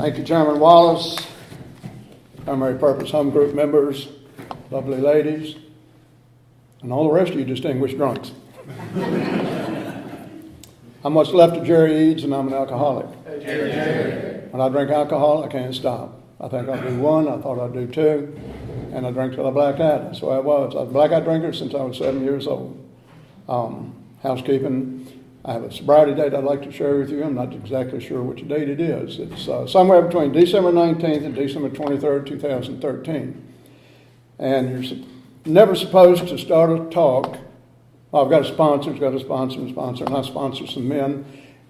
Thank you, Chairman Wallace, Primary Purpose Home Group members, lovely ladies, and all the rest of you distinguished drunks. I'm what's left of Jerry Eads, and I'm an alcoholic. When I drink alcohol, I can't stop. I think I'll do one, I thought I'd do two, and I drank till I blacked out. That's the way I was. I was a blackout drinker since I was 7 years old. Housekeeping. I have a sobriety date I'd like to share with you. I'm not exactly sure which date it is. It's somewhere between December 19th and December 23rd, 2013. And you're never supposed to start a talk. Well, I've got a sponsor, and I sponsor some men,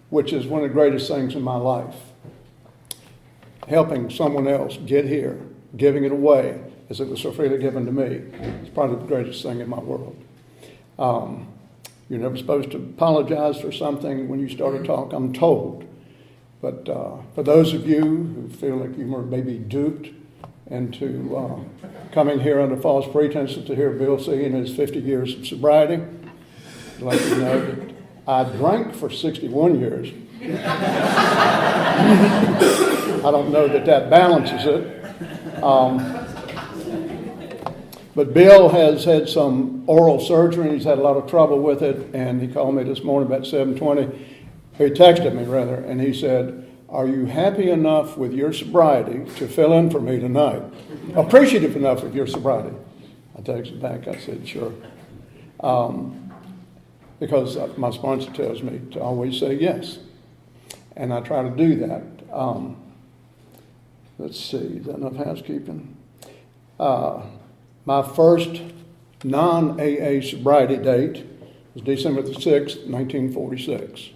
which is one of the greatest things in my life. Helping someone else get here, giving it away as it was so freely given to me, is probably the greatest thing in my world. You're never supposed to apologize for something when you start a talk, I'm told. But for those of you who feel like you were maybe duped into coming here under false pretenses to hear Bill C. in his 50 years of sobriety, I'd like you to know that I drank for 61 years. I don't know that balances it. But Bill has had some oral surgery, and he's had a lot of trouble with it, and he called me this morning about 7:20. He texted me, rather, and he said, "Are you happy enough with your sobriety to fill in for me tonight? Appreciative enough of your sobriety?" I texted back, I said, "Sure." Because my sponsor tells me to always say yes, and I try to do that. Let's see, is that enough housekeeping? My first non-AA sobriety date was December the 6th, 1946.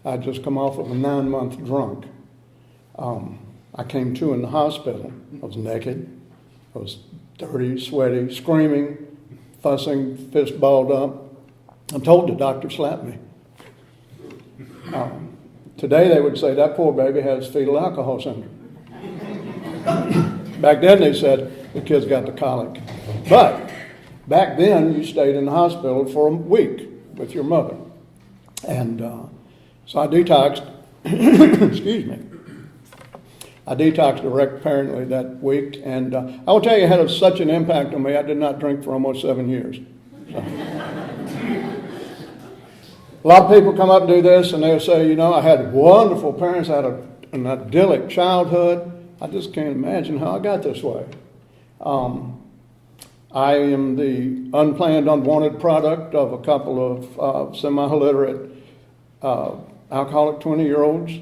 I'd just come off of a 9-month drunk. I came to in the hospital. I was naked. I was dirty, sweaty, screaming, fussing, fist balled up. I'm told the doctor slapped me. Today they would say that poor baby has fetal alcohol syndrome. Back then they said the kid's got the colic. But back then you stayed in the hospital for a week with your mother. And so I detoxed, excuse me. I detoxed apparently that week. And I will tell you, it had such an impact on me, I did not drink for almost 7 years. So. A lot of people come up and do this and they'll say, you know, I had wonderful parents, I had an idyllic childhood. I just can't imagine how I got this way. I am the unplanned, unwanted product of a couple of semi-illiterate alcoholic 20-year-olds.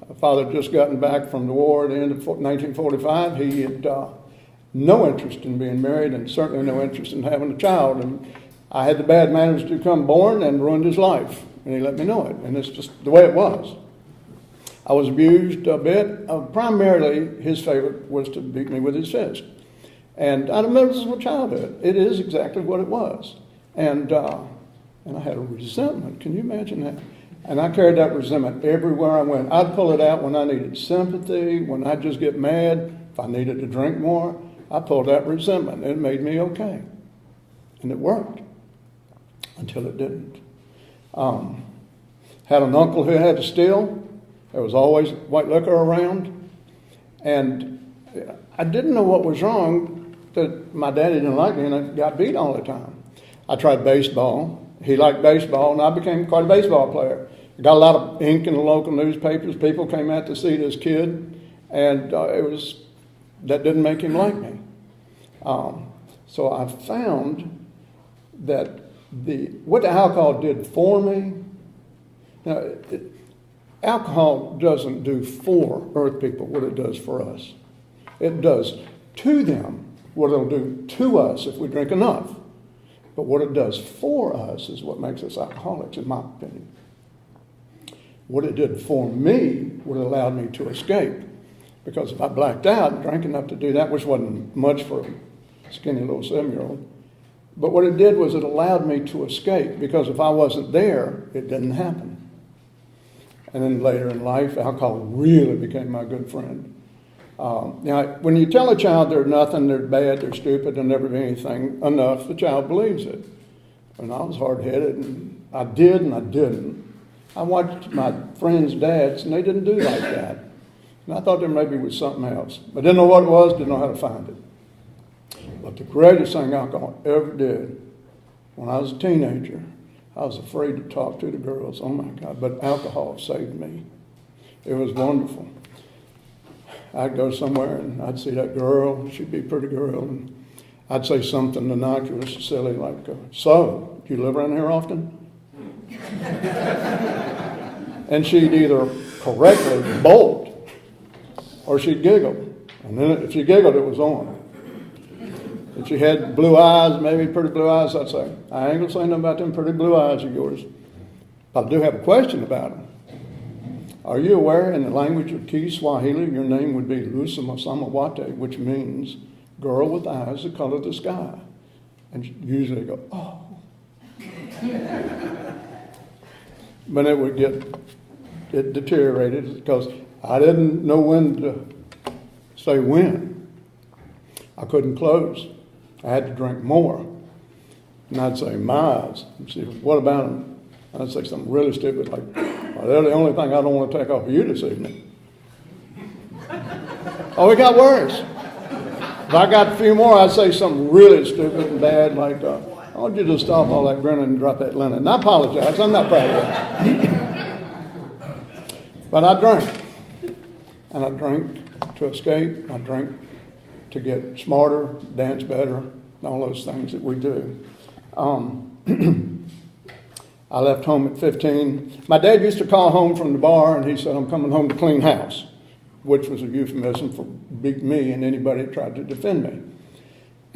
My father had just gotten back from the war at the end of 1945. He had no interest in being married and certainly no interest in having a child. And I had the bad manners to come born and ruined his life. And he let me know it. And it's just the way it was. I was abused a bit. Primarily, his favorite was to beat me with his fist. And I remember this was childhood. It is exactly what it was. And I had a resentment. Can you imagine that? And I carried that resentment everywhere I went. I'd pull it out when I needed sympathy, when I'd just get mad, if I needed to drink more. I pulled that resentment. And it made me okay. And it worked. Until it didn't. Had an uncle who had to steal. There was always white liquor around. And I didn't know what was wrong, that my daddy didn't like me and I got beat all the time. I tried baseball. He liked baseball, and I became quite a baseball player. I got a lot of ink in the local newspapers. People came out to see this kid, and that didn't make him like me. So I found that what the alcohol did for me, alcohol doesn't do for earth people what it does for us. It does to them what it'll do to us if we drink enough. But what it does for us is what makes us alcoholics, in my opinion. What it did for me would have allowed me to escape. Because if I blacked out and drank enough to do that, which wasn't much for a skinny little 7-year-old, but what it did was it allowed me to escape. Because if I wasn't there, it didn't happen. And then later in life, alcohol really became my good friend. When you tell a child they're nothing, they're bad, they're stupid, they'll never be anything enough, the child believes it. And I was hard-headed, and I did and I didn't. I watched my friends' dads, and they didn't do like that. And I thought there maybe was something else. But didn't know what it was, didn't know how to find it. But the greatest thing alcohol ever did, when I was a teenager, I was afraid to talk to the girls. Oh my God, but alcohol saved me. It was wonderful. I'd go somewhere and I'd see that girl, she'd be a pretty girl, and I'd say something innocuous, silly, like, so, do you live around here often? And she'd either correctly bolt or she'd giggle. And then if she giggled, it was on. If she had blue eyes, maybe pretty blue eyes, I'd say, I ain't gonna say nothing about them pretty blue eyes of yours. But I do have a question about them. Are you aware in the language of Kiswahili, your name would be Lusama Samawate, which means girl with eyes the color of the sky? And usually go, oh. But it deteriorated because I didn't know when to say when. I couldn't close. I had to drink more. And I'd say, my eyes. And she said, what about them? I'd say something really stupid like, well, they're the only thing I don't want to take off of you this evening. Oh, it got worse. If I got a few more, I'd say something really stupid and bad like, I want you to stop all that grinning and drop that linen. And I apologize. I'm not proud of that. But I drank. And I drank to escape. I drank to get smarter, dance better, all those things that we do. I left home at 15. My dad used to call home from the bar, and he said, I'm coming home to clean house, which was a euphemism for beat me and anybody that tried to defend me.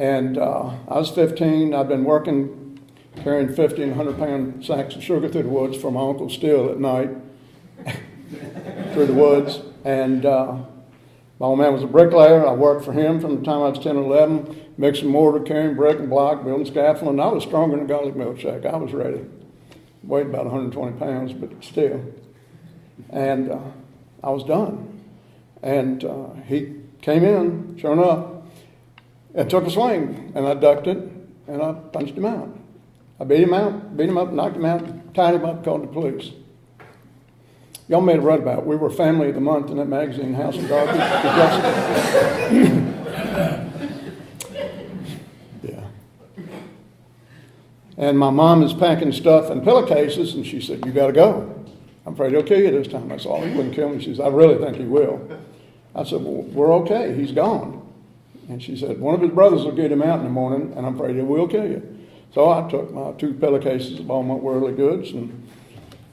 And I was 15. I'd been working, carrying 50 and 100-pound sacks of sugar through the woods for my Uncle Still at night, through the woods. And my old man was a bricklayer. I worked for him from the time I was 10 or 11, mixing mortar, carrying brick and block, building scaffolding. I was stronger than a garlic milkshake. I was ready. Weighed about 120 pounds, but still. And I was done. And he came in, sure enough, and took a swing. And I ducked it, and I punched him out. I beat him up, knocked him out, tied him up, called the police. Y'all made a run about it. We were Family of the Month in that magazine, House of Garbage. Yeah. And my mom is packing stuff in pillowcases, and she said, you got to go. I'm afraid he'll kill you this time. I said, oh, he wouldn't kill me. She said, I really think he will. I said, well, we're okay. He's gone. And she said, one of his brothers will get him out in the morning, and I'm afraid he will kill you. So I took my 2 pillowcases of all my worldly goods, and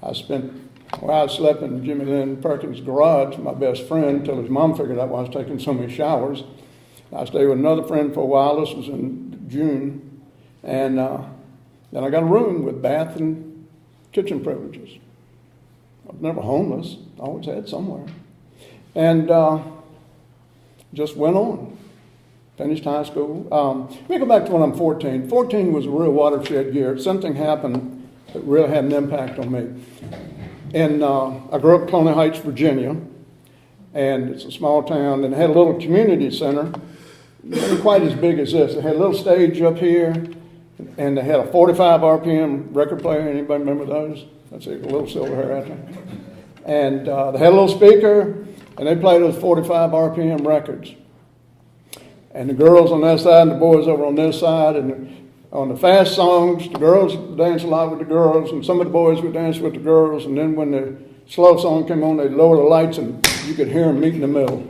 I slept in Jimmy Lynn Perkins' garage, my best friend, until his mom figured out why I was taking so many showers. I stayed with another friend for a while. This was in June. And then I got a room with bath and kitchen privileges. I was never homeless. I always had somewhere. And just went on. Finished high school. Let me go back to when I'm 14. 14 was a real watershed year. Something happened that really had an impact on me. And I grew up in Colony Heights, Virginia, and it's a small town, and it had a little community center, not quite as big as this. It had a little stage up here, and they had a 45 RPM record player. Anybody remember those? That's a little silver hair out there. And they had a little speaker, and they played those 45 RPM records. And the girls on that side and the boys over on this side, and on the fast songs, the girls would dance a lot with the girls, and some of the boys would dance with the girls, and then when the slow song came on, they'd lower the lights, and you could hear them meet in the middle.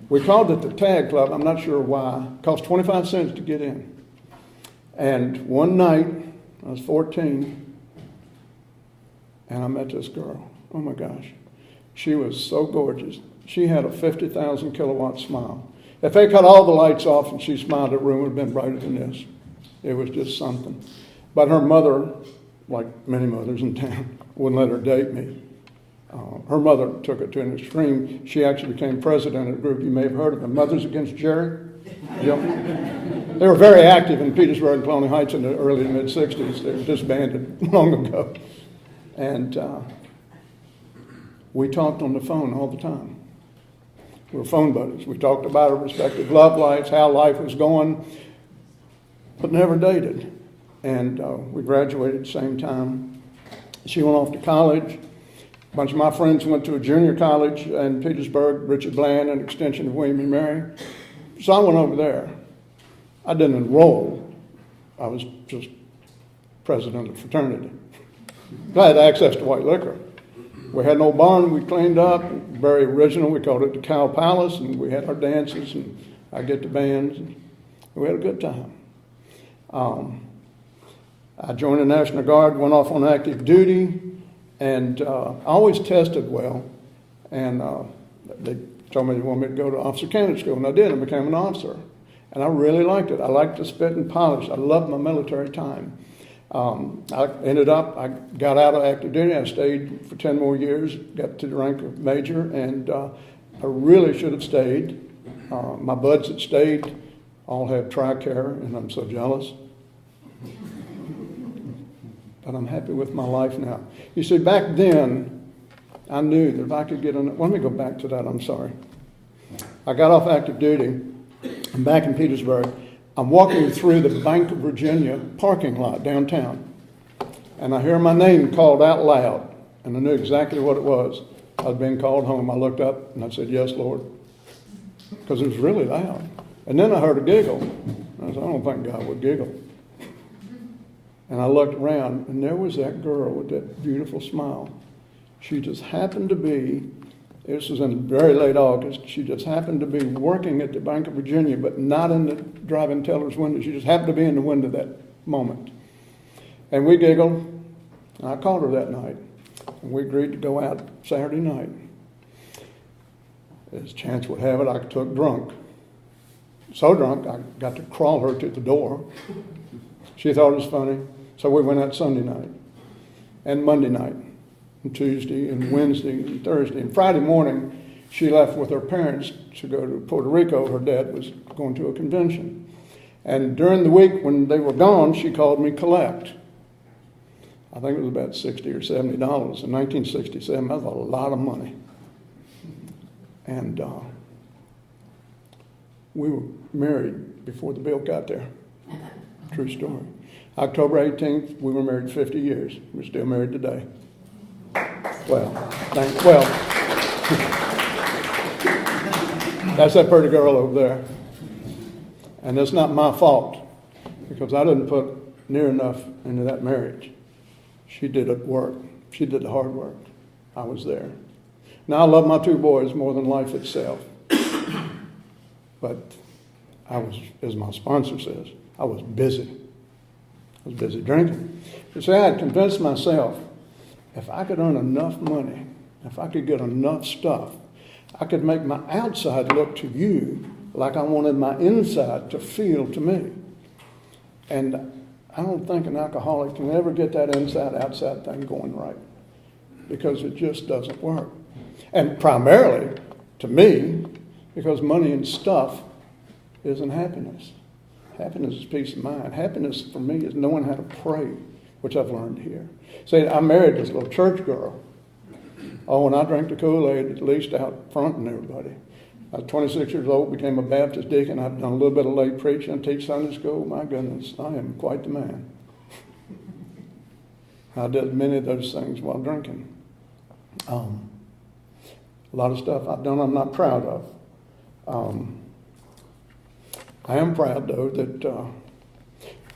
We called it the Tag Club. I'm not sure why. It cost 25 cents to get in. And one night, I was 14, and I met this girl. Oh, my gosh. She was so gorgeous. She had a 50,000 kilowatt smile. If they cut all the lights off and she smiled, the room would have been brighter than this. It was just something. But her mother, like many mothers in town, wouldn't let her date me. Her mother took it to an extreme. She actually became president of a group you may have heard of, the Mothers Against Jerry. Yep. They were very active in Petersburg and Colony Heights in the early to mid-'60s. They were disbanded long ago. And we talked on the phone all the time. We were phone buddies. We talked about our respective love lives, how life was going, but never dated. And we graduated at the same time. She went off to college, bunch of my friends went to a junior college in Petersburg, Richard Bland, an extension of William and Mary. So I went over there. I didn't enroll. I was just president of the fraternity. I had access to white liquor. We had no barn we cleaned up, very original. We called it the Cow Palace, and we had our dances, and I get the bands, and we had a good time. I joined the National Guard, went off on active duty, and I always tested well. And they told me they wanted me to go to officer candidate school, and I did. I became an officer, and I really liked it. I liked to spit and polish. I loved my military time. I got out of active duty. I stayed for 10 more years, got to the rank of major, and I really should have stayed. My buds that stayed all have TRICARE, and I'm so jealous. But I'm happy with my life now. You see, back then, I knew that if I could get on... Let me go back to that, I'm sorry. I got off active duty. I'm back in Petersburg. I'm walking through the Bank of Virginia parking lot downtown, and I hear my name called out loud, and I knew exactly what it was. I was being called home. I looked up, and I said, "Yes, Lord," because it was really loud. And then I heard a giggle. I said, "I don't think God would giggle." And I looked around, and there was that girl with that beautiful smile. She just happened to be, this was in very late August, she just happened to be working at the Bank of Virginia, but not in the drive-in teller's window. She just happened to be in the window that moment. And we giggled, and I called her that night, and we agreed to go out Saturday night. As chance would have it, I took drunk. So drunk, I got to crawl her to the door. She thought it was funny, so we went out Sunday night, and Monday night, and Tuesday, and Wednesday, and Thursday. And Friday morning, she left with her parents to go to Puerto Rico. Her dad was going to a convention. And during the week when they were gone, she called me collect. I think it was about $60 or $70. In 1967, that was a lot of money. And we were married before the bill got there. True story. October 18th, we were married 50 years. We're still married today. Well, that's that pretty girl over there. And it's not my fault, because I didn't put near enough into that marriage. She did it work. She did the hard work. I was there. Now, I love my two boys more than life itself. But I was, as my sponsor says, I was busy. I was busy drinking. You see, I had convinced myself, if I could earn enough money, if I could get enough stuff, I could make my outside look to you like I wanted my inside to feel to me. And I don't think an alcoholic can ever get that inside-outside thing going right, because it just doesn't work. And primarily, to me, because money and stuff isn't happiness. Happiness is peace of mind. Happiness for me is knowing how to pray, which I've learned here. See, I married this little church girl. Oh, and I drank the Kool-Aid at least out front and everybody. I was 26 years old, became a Baptist deacon. I've done a little bit of lay preaching and teach Sunday school. My goodness, I am quite the man. I did many of those things while drinking. A lot of stuff I've done I'm not proud of. I am proud, though, that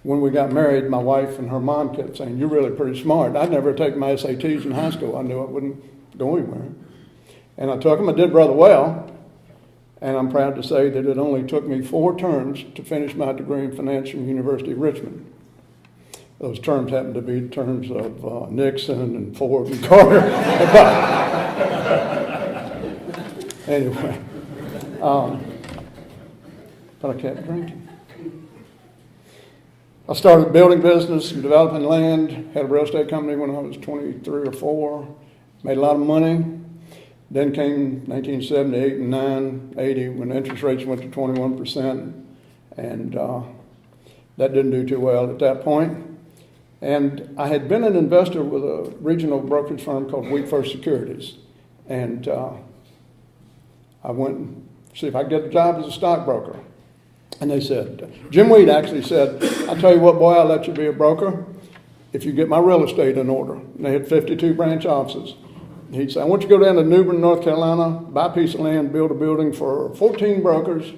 when we got married, my wife and her mom kept saying, "You're really pretty smart." I'd never taken my SATs in high school. I knew I wouldn't go anywhere. And I took them. I did rather well. And I'm proud to say that it only took me 4 terms to finish my degree in finance from the University of Richmond. Those terms happened to be the terms of Nixon and Ford and Carter. Anyway. But I kept drinking. I started a building business and developing land, had a real estate company when I was 23 or 4, made a lot of money. Then came 1978 and 9, 80, when interest rates went to 21%, and that didn't do too well at that point. And I had been an investor with a regional brokerage firm called Wheat First Securities, and I went and see if I could get a job as a stockbroker. And they said, Jim Wheat actually said, "I'll tell you what, boy, I'll let you be a broker if you get my real estate in order." And they had 52 branch offices. He'd say, I want you to go down to New Bern, North Carolina, buy a piece of land, build a building for 14 brokers,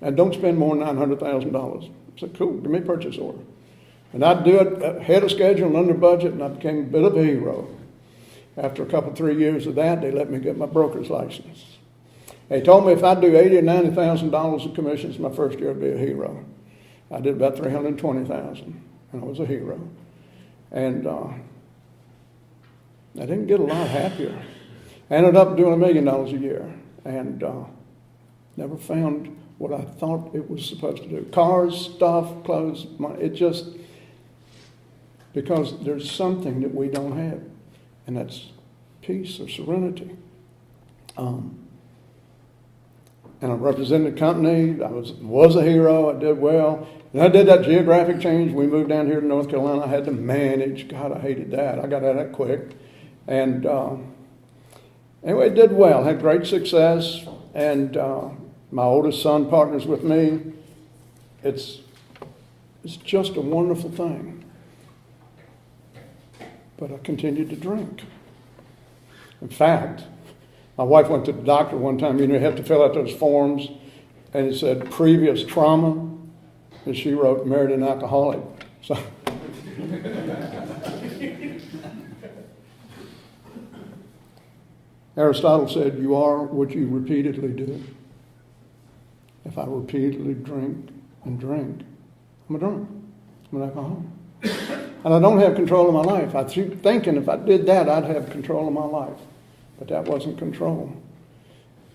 and don't spend more than $900,000. I said, cool, give me a purchase order. And I'd do it ahead of schedule and under budget, and I became a bit of a hero. After a couple, 3 years of that, they let me get my broker's license. They told me if I'd do $80,000 or $90,000 of commissions my first year, I'd be a hero. I did about $320,000, and I was a hero. And I didn't get a lot happier. I ended up doing $1 million a year, and never found what I thought it was supposed to do. Cars, stuff, clothes, money, it just, because there's something that we don't have, and that's peace or serenity. And I represented the company. I was a hero. I did well. And I did that geographic change. We moved down here to North Carolina. I had to manage. God, I hated that. I got out of that quick. And anyway, did well. Had great success. And my oldest son partners with me. It's just a wonderful thing. But I continued to drink. In fact, my wife went to the doctor one time. You have to fill out those forms. And it said previous trauma. And she wrote, married an alcoholic. So Aristotle said, you are what you repeatedly do. If I repeatedly drink and drink, I'm a drunk. I'm an alcoholic. And I don't have control of my life. I keep thinking if I did that, I'd have control of my life. But that wasn't control.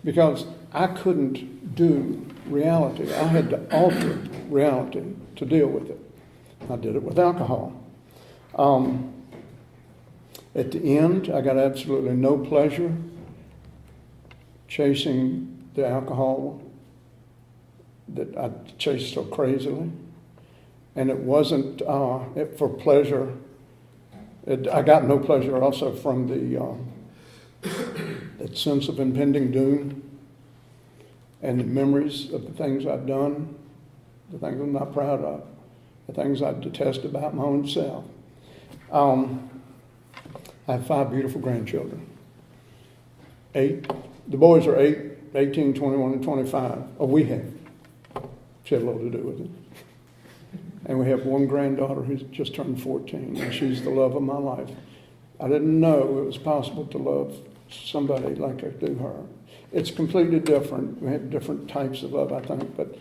Because I couldn't do reality. I had to alter reality to deal with it. I did it with alcohol. At the end, I got absolutely no pleasure chasing the alcohol that I chased so crazily. And it wasn't for pleasure. I got no pleasure also from that sense of impending doom and the memories of the things I've done, the things I'm not proud of, the things I detest about my own self. I have 5 beautiful grandchildren. 8. The boys are 8, 18, 21, and 25. Oh, we have. She had a little to do with it. And we have one granddaughter who's just turned 14, and she's the love of my life. I didn't know it was possible to love somebody like I do her. It's completely different. We have different types of love, I think. But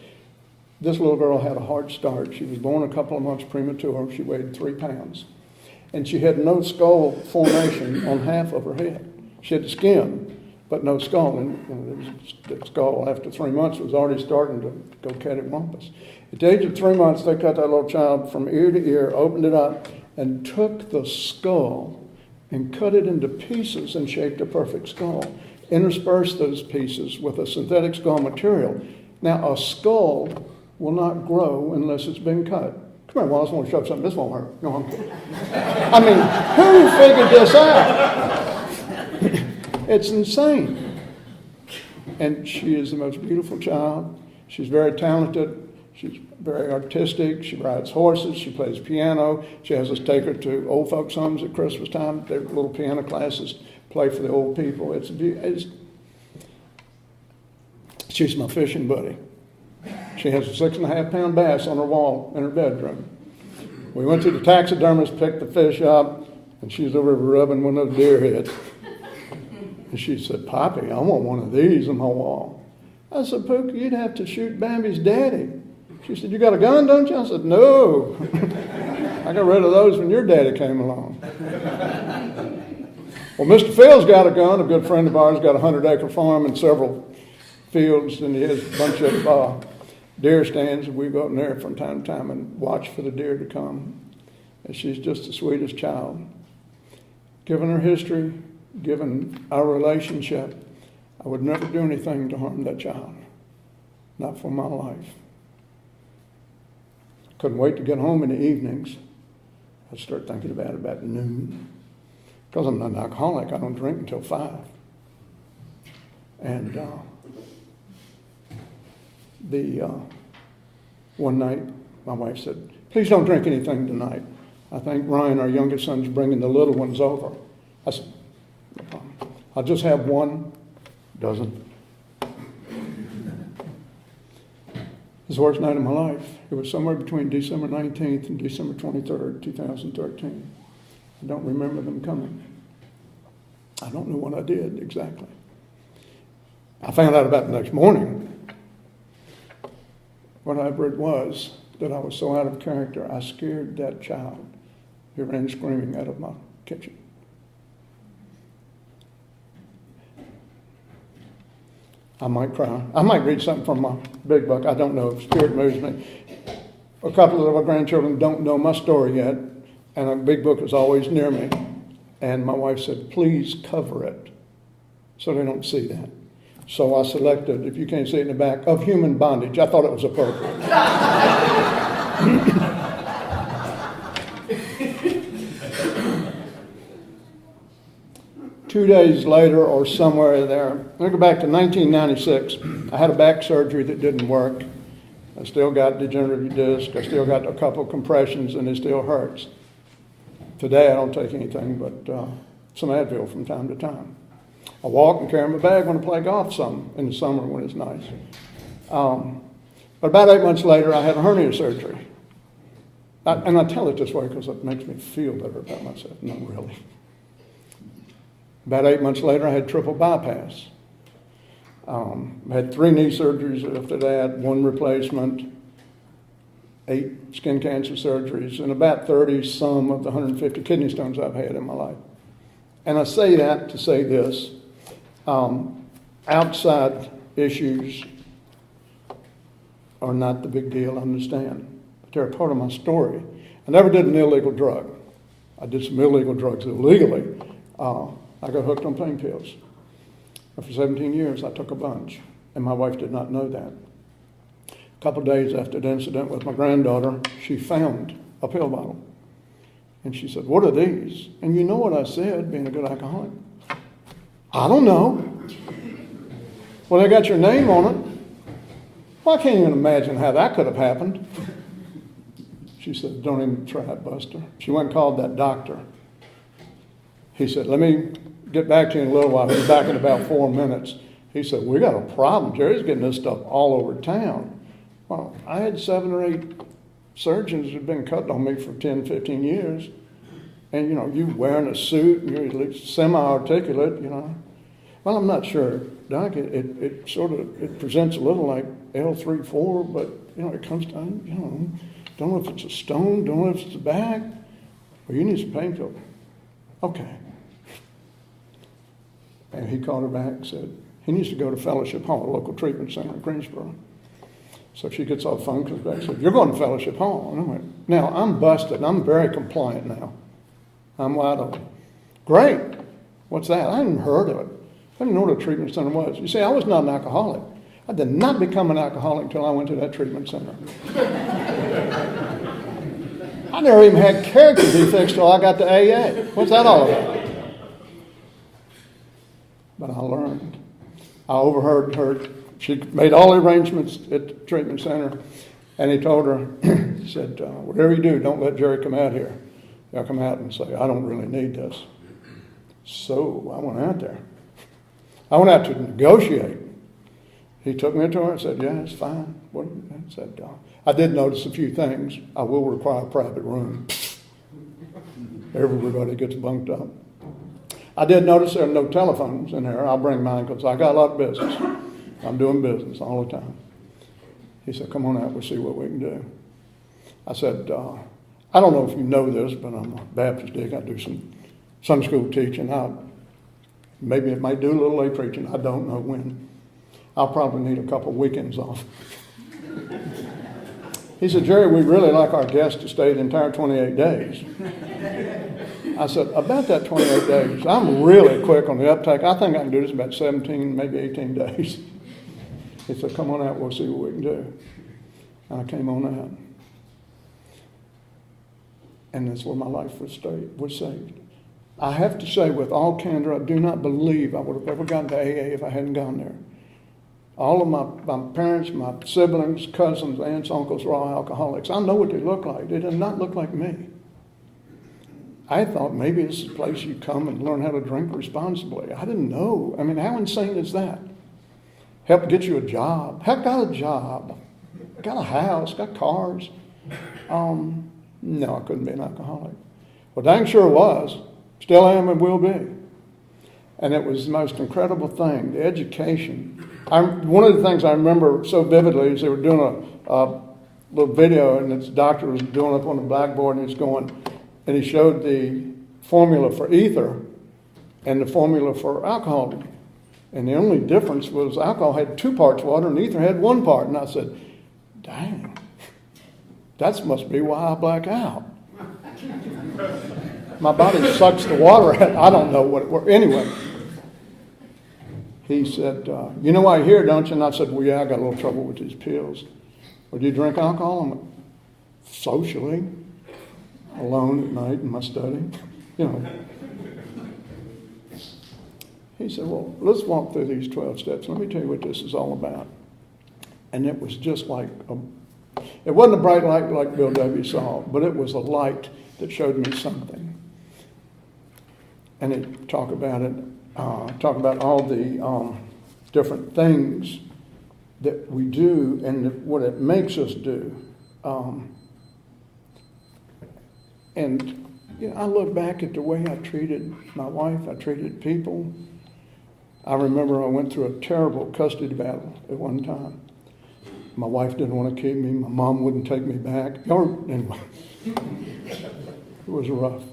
this little girl had a hard start. She was born a couple of months premature. She weighed 3 pounds. And she had no skull formation on half of her head. She had the skin, but no skull. And the skull, after 3 months, was already starting to go cattywampus. At the age of 3 months, they cut that little child from ear to ear, opened it up, and took the skull and cut it into pieces and shaped a perfect skull. Interspersed those pieces with a synthetic skull material. Now, a skull will not grow unless it's been cut. Come here, Wallace, I want to show something. This won't hurt. No, I'm kidding. I mean, who figured this out? It's insane. And she is the most beautiful child. She's very talented. She's very artistic. She rides horses. She plays piano. She has us take her to old folks' homes at Christmas time. Their little piano classes play for the old people. She's my fishing buddy. She has a 6.5-pound bass on her wall in her bedroom. We went to the taxidermist, picked the fish up, and she's over rubbing one of the deer heads. And she said, Poppy, I want one of these on my wall. I said, Pookie, you'd have to shoot Bambi's daddy. She said, you got a gun, don't you? I said, no. I got rid of those when your daddy came along. Well, Mr. Phil's got a gun. A good friend of ours got a 100-acre farm and several fields, and he has a bunch of deer stands. We go up in there from time to time and watch for the deer to come. And she's just the sweetest child. Given her history, given our relationship, I would never do anything to harm that child. Not for my life. Couldn't wait to get home in the evenings. I'd start thinking about it about noon. Because I'm not an alcoholic, I don't drink until 5. And one night, my wife said, please don't drink anything tonight. I think Ryan, our youngest son's bringing the little ones over. I said, I'll just have one dozen. It was the worst night of my life. It was somewhere between December 19th and December 23rd, 2013. I don't remember them coming. I don't know what I did exactly. I found out about the next morning. Whatever it was that I was so out of character, I scared that child who ran screaming out of my kitchen. I might cry. I might read something from my big book. I don't know if Spirit moves me. A couple of our grandchildren don't know my story yet, and a big book is always near me. And my wife said, please cover it so they don't see that. So I selected, if you can't see it in the back, Of Human Bondage. I thought it was appropriate. 2 days later or somewhere there, I go back to 1996. I had a back surgery that didn't work. I still got degenerative disc. I still got a couple of compressions, and it still hurts. Today I don't take anything but some Advil from time to time. I walk and carry my bag when I play golf some in the summer when it's nice. But about 8 months later, I had a hernia surgery. And I tell it this way because it makes me feel better about myself. Not really. About 8 months later, I had triple bypass. I had 3 knee surgeries after that, 1 replacement, 8 skin cancer surgeries, and about 30 some of the 150 kidney stones I've had in my life. And I say that to say this. Outside issues are not the big deal, I understand. But they're a part of my story. I never did an illegal drug. I did some illegal drugs illegally. I got hooked on pain pills. And for 17 years, I took a bunch. And my wife did not know that. A couple of days after the incident with my granddaughter, she found a pill bottle. And she said, what are these? And you know what I said, being a good alcoholic? I don't know. Well, they got your name on it. Well, I can't even imagine how that could have happened. She said, don't even try it, Buster. She went and called that doctor. He said, let me get back to you in a little while. He was back in about 4 minutes. He said, we got a problem. Jerry's getting this stuff all over town. Well, I had 7 or 8 surgeons that had been cutting on me for 10, 15 years. And, you wearing a suit, and you're at least semi-articulate, Well, I'm not sure, Doc. It presents a little like L3-4, but, it comes down, don't know if it's a stone, don't know if it's a back. Well, you need some painkiller. Okay. And he called her back and said, he needs to go to Fellowship Hall, a local treatment center in Greensboro. So she gets off the phone, comes back and said, you're going to Fellowship Hall. And I went, now, I'm busted. I'm very compliant now. I'm wide open. Great. What's that? I hadn't heard of it. I didn't know what a treatment center was. You see, I was not an alcoholic. I did not become an alcoholic until I went to that treatment center. I never even had character defects till I got to AA. What's that all about? But I learned. I overheard her. She made all the arrangements at the treatment center. And he told her, he said, whatever you do, don't let Jerry come out here. They'll come out and say, I don't really need this. So I went out there. I went out to negotiate. He took me to her and said, yeah, it's fine. I said, I did notice a few things. I will require a private room. Everybody gets bunked up. I did notice there are no telephones in there. I'll bring mine because I got a lot of business. I'm doing business all the time. He said, come on out, we'll see what we can do. I said, I don't know if you know this, but I'm a Baptist dick. I do some Sunday school teaching. Maybe it might do a little lay preaching. I don't know when. I'll probably need a couple weekends off. He said, Jerry, we'd really like our guests to stay the entire 28 days. I said, about that 28 days, I'm really quick on the uptake. I think I can do this in about 17, maybe 18 days. He said, come on out, we'll see what we can do. And I came on out. And that's where my life was saved. I have to say with all candor, I do not believe I would have ever gotten to AA if I hadn't gone there. All of my parents, my siblings, cousins, aunts, uncles were all alcoholics. I know what they look like. They did not look like me. I thought maybe this is a place you come and learn how to drink responsibly. I didn't know. I mean, how insane is that? Help get you a job. Heck, got a job. Got a house, got cars. No, I couldn't be an alcoholic. Well, dang sure was. Still am and will be. And it was the most incredible thing, the education. One of the things I remember so vividly is they were doing a little video, and this doctor was doing it up on the blackboard, and he showed the formula for ether and the formula for alcohol. And the only difference was alcohol had 2 parts water and ether had 1 part. And I said, dang, that must be why I black out. My body sucks the water out. I don't know what it was. Anyway, he said, you know why you're here, don't you? And I said, well, yeah, I got a little trouble with these pills. Well, do you drink alcohol? I went, socially, alone at night in my study, you know. He said, well, let's walk through these 12 steps. Let me tell you what this is all about. And it was just like, it wasn't a bright light like Bill W. saw, but it was a light that showed me something. And it talk about all the different things that we do and what it makes us do. And you know, I look back at the way I treated my wife, I treated people. I remember I went through a terrible custody battle at one time. My wife didn't want to keep me. My mom wouldn't take me back. Anyway, it was rough.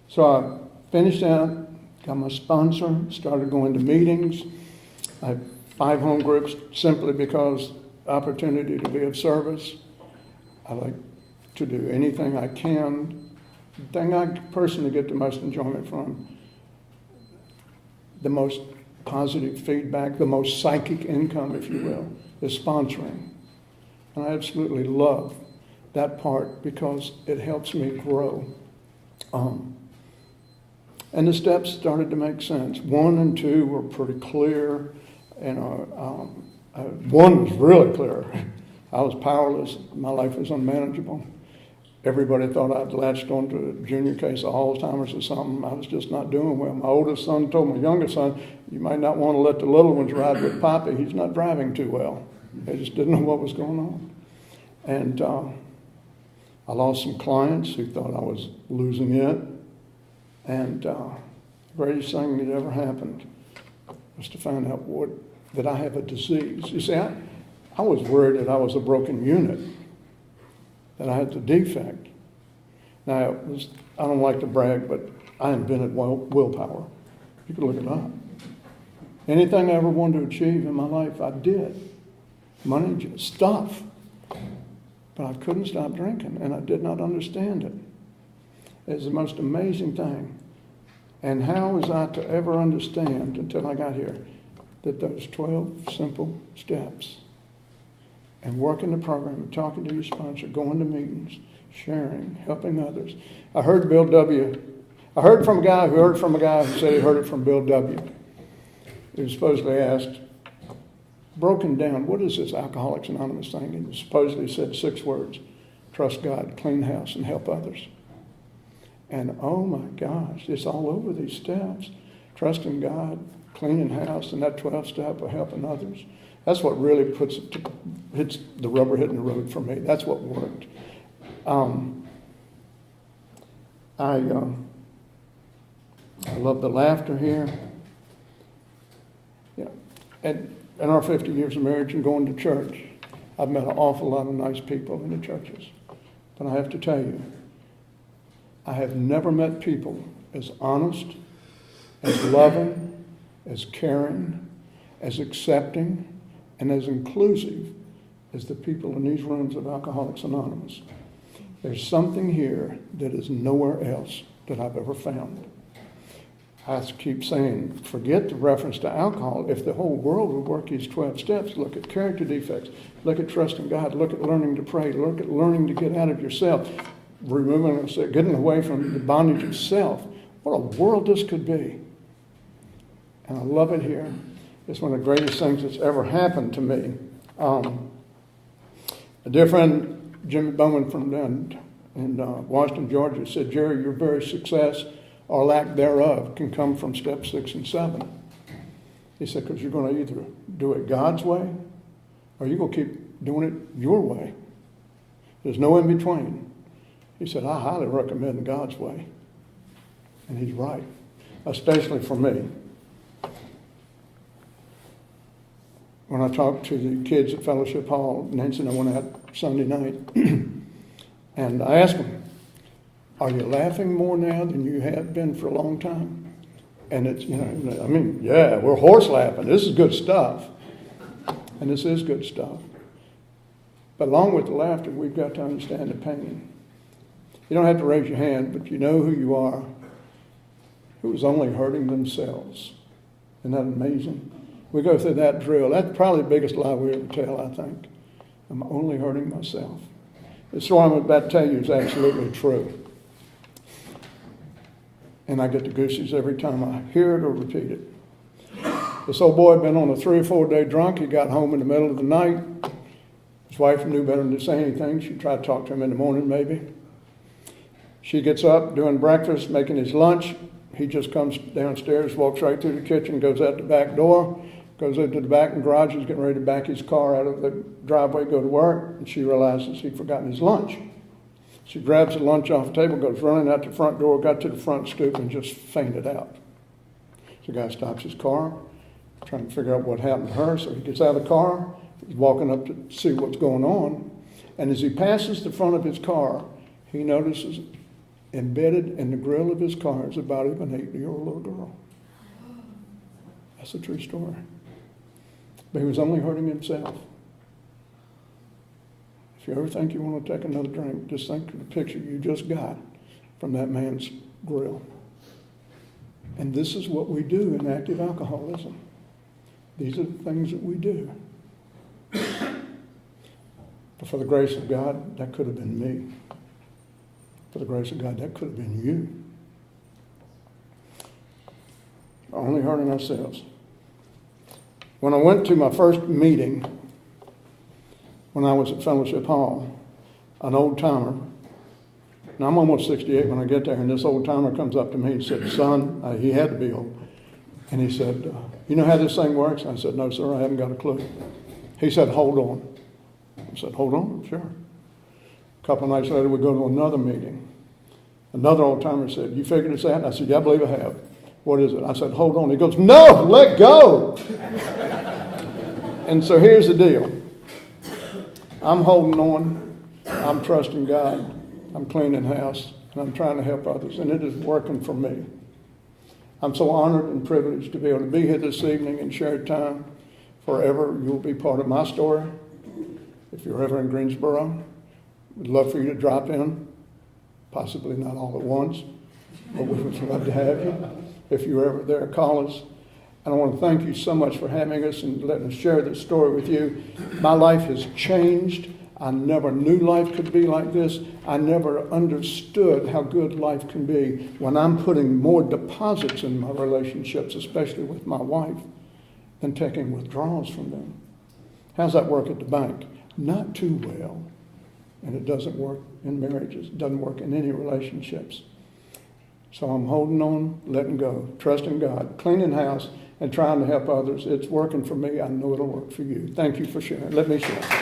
So I finished out, got my sponsor, started going to meetings. I had 5 home groups simply because opportunity to be of service. I like to do anything I can. The thing I personally get the most enjoyment from, the most positive feedback, the most psychic income, if you will, is sponsoring. And I absolutely love that part because it helps me grow. And the steps started to make sense. 1 and 2 were pretty clear. And 1 was really clear. I was powerless. My life was unmanageable. Everybody thought I'd latched onto a junior case of Alzheimer's or something. I was just not doing well. My oldest son told my youngest son, you might not want to let the little ones ride with Poppy. He's not driving too well. They just didn't know what was going on. And I lost some clients who thought I was losing it. And the greatest thing that ever happened was to find out that I have a disease. You see, I was worried that I was a broken unit, that I had the defect. Now, I don't like to brag, but I invented willpower. You can look it up. Anything I ever wanted to achieve in my life, I did. Money, stuff. But I couldn't stop drinking, and I did not understand it. It's the most amazing thing. And how was I to ever understand until I got here that those 12 simple steps and working the program and talking to your sponsor, going to meetings, sharing, helping others. I heard from a guy who said he heard it from Bill W. He was supposedly asked, broken down, what is this Alcoholics Anonymous thing? And he supposedly said 6 words: trust God, clean house, and help others. And oh my gosh, it's all over these steps. Trusting God, cleaning house, and that 12th step of helping others. That's what really hits the rubber hitting the road for me. That's what worked. I love the laughter here. Yeah. And in our 50 years of marriage and going to church, I've met an awful lot of nice people in the churches. But I have to tell you, I have never met people as honest, as loving, as caring, as accepting, and as inclusive as the people in these rooms of Alcoholics Anonymous. There's something here that is nowhere else that I've ever found. I keep saying, forget the reference to alcohol. If the whole world would work these 12 steps, look at character defects, look at trusting God, look at learning to pray, look at learning to get out of yourself, getting away from the bondage of self. What a world this could be. And I love it here. It's one of the greatest things that's ever happened to me. A dear friend, Jimmy Bowman from down in Washington, Georgia, said, Jerry, your very success or lack thereof can come from step 6 and 7. He said, because you're going to either do it God's way or you're going to keep doing it your way. There's no in between. He said, I highly recommend God's way. And he's right, especially for me. When I talked to the kids at Fellowship Hall, Nancy and I went out Sunday night, and I asked them, are you laughing more now than you have been for a long time? And it's, yeah, we're horse laughing. This is good stuff. And this is good stuff. But along with the laughter, we've got to understand the pain. You don't have to raise your hand, but you know who you are, who is only hurting themselves. Isn't that amazing? We go through that drill. That's probably the biggest lie we ever tell, I think. I'm only hurting myself. The story I'm about to tell you is absolutely true. And I get the goosies every time I hear it or repeat it. This old boy had been on a 3 or 4 day drunk. He got home in the middle of the night. His wife knew better than to say anything. She tried to talk to him in the morning, maybe. She gets up, doing breakfast, making his lunch. He just comes downstairs, walks right through the kitchen, goes out the back door, goes into the back and garage. He's getting ready to back his car out of the driveway, go to work, and she realizes he'd forgotten his lunch. She grabs the lunch off the table, goes running out the front door, got to the front stoop, and just fainted out. So the guy stops his car, trying to figure out what happened to her. So he gets out of the car, he's walking up to see what's going on, and as he passes the front of his car, he notices embedded in the grill of his car is about an 8-year-old little girl. That's a true story. But he was only hurting himself. If you ever think you want to take another drink, just think of the picture you just got from that man's grill. And this is what we do in active alcoholism. These are the things that we do. But for the grace of God, that could have been me. For the grace of God, that could have been you. Only hurting ourselves. When I went to my first meeting, when I was at Fellowship Hall, an old timer, and I'm almost 68 when I get there, and this old timer comes up to me and said, son, he had to be old, and he said, you know how this thing works? I said, no, sir, I haven't got a clue. He said, hold on. I said, hold on, sure. A couple of nights later, we go to another meeting. Another old timer said, you figured this out? I said, yeah, I believe I have. What is it? I said, hold on. He goes, no, let go. And so here's the deal. I'm holding on. I'm trusting God. I'm cleaning house. And I'm trying to help others. And it is working for me. I'm so honored and privileged to be able to be here this evening and share time. Forever, you'll be part of my story. If you're ever in Greensboro, we'd love for you to drop in. Possibly not all at once, but we would love to have you. If you're ever there, call us. And I want to thank you so much for having us and letting us share this story with you. My life has changed. I never knew life could be like this. I never understood how good life can be when I'm putting more deposits in my relationships, especially with my wife, than taking withdrawals from them. How's that work at the bank? Not too well. And it doesn't work in marriages. It doesn't work in any relationships. So I'm holding on, letting go, trusting God, cleaning house, and trying to help others. It's working for me. I know it'll work for you. Thank you for sharing. Let me share.